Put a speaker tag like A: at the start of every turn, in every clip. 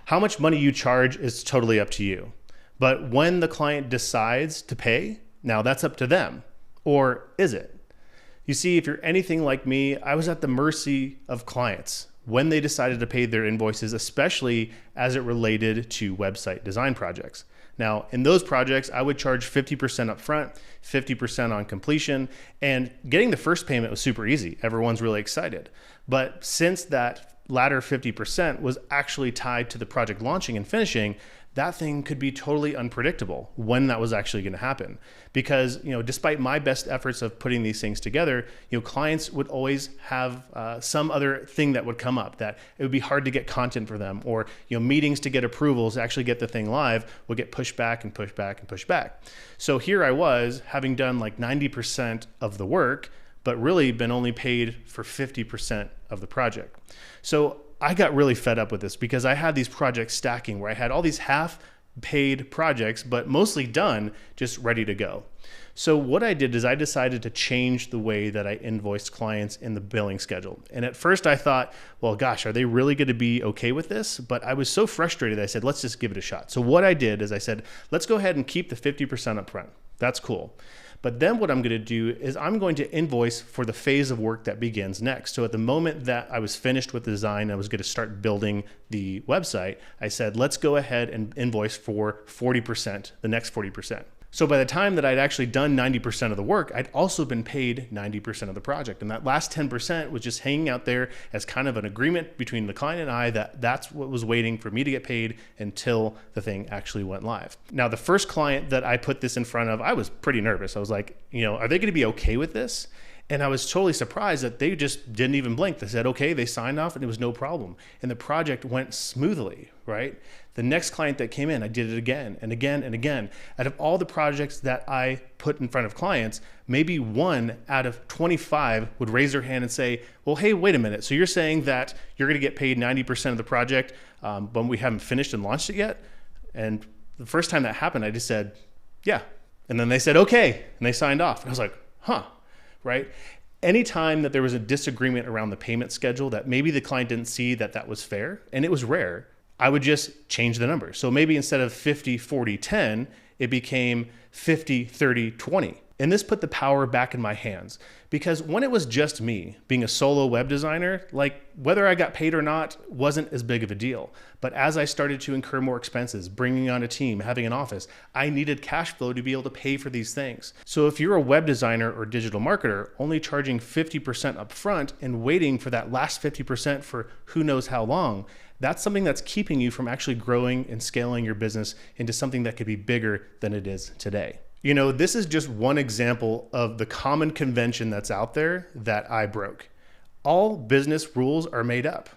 A: How much money you charge is totally up to you. But when the client decides to pay, now that's up to them. Or is it? You see, if you're anything like me, I was at the mercy of clients when they decided to pay their invoices, especially as it related to website design projects. Now, in those projects, I would charge 50% up front, 50% on completion, and getting the first payment was super easy. Everyone's really excited. But since that latter 50% was actually tied to the project launching and finishing, that thing could be totally unpredictable when that was actually going to happen. Because, despite my best efforts of putting these things together, clients would always have some other thing that would come up that it would be hard to get content for them, or, meetings to get approvals to actually get the thing live would get pushed back and pushed back and pushed back. So here I was having done like 90% of the work, but really been only paid for 50% of the project. So I got really fed up with this because I had these projects stacking where I had all these half-paid projects, but mostly done, just ready to go. So what I did is I decided to change the way that I invoiced clients in the billing schedule. And at first I thought, well, gosh, are they really going to be okay with this? But I was so frustrated, I said, let's just give it a shot. So what I did is I said, let's go ahead and keep the 50% up front. That's cool. But then what I'm going to do is I'm going to invoice for the phase of work that begins next. So at the moment that I was finished with the design, I was going to start building the website, I said, let's go ahead and invoice for 40%, the next 40%. So by the time that I'd actually done 90% of the work, I'd also been paid 90% of the project. And that last 10% was just hanging out there as kind of an agreement between the client and I that that's what was waiting for me to get paid until the thing actually went live. Now, the first client that I put this in front of, I was pretty nervous. I was like, are they going to be okay with this? And I was totally surprised that they just didn't even blink. They said, okay, they signed off and it was no problem. And the project went smoothly, right? The next client that came in, I did it again and again and again. Out of all the projects that I put in front of clients, maybe 1 out of 25 would raise their hand and say, well, hey, wait a minute. So you're saying that you're gonna get paid 90% of the project, but we haven't finished and launched it yet? And the first time that happened, I just said, yeah. And then they said, okay. And they signed off. And I was like, huh. Right? Anytime that there was a disagreement around the payment schedule that maybe the client didn't see that that was fair, and it was rare, I would just change the number. So maybe instead of 50, 40, 10, it became 50, 30, 20. And this put the power back in my hands, because when it was just me being a solo web designer, like whether I got paid or not wasn't as big of a deal. But as I started to incur more expenses, bringing on a team, having an office, I needed cash flow to be able to pay for these things. So if you're a web designer or digital marketer, only charging 50% upfront and waiting for that last 50% for who knows how long, that's something that's keeping you from actually growing and scaling your business into something that could be bigger than it is today. This is just one example of the common convention that's out there that I broke. All business rules are made up,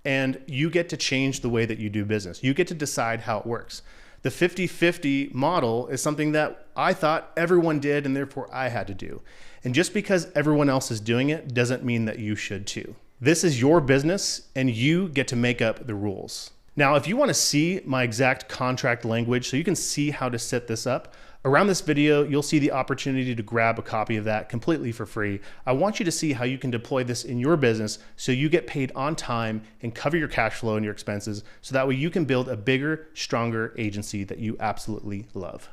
A: and you get to change the way that you do business. You get to decide how it works. The 50-50 model is something that I thought everyone did, and therefore I had to do. And just because everyone else is doing it doesn't mean that you should too. This is your business, and you get to make up the rules. Now, if you want to see my exact contract language so you can see how to set this up, around this video, you'll see the opportunity to grab a copy of that completely for free. I want you to see how you can deploy this in your business so you get paid on time and cover your cash flow and your expenses, so that way you can build a bigger, stronger agency that you absolutely love.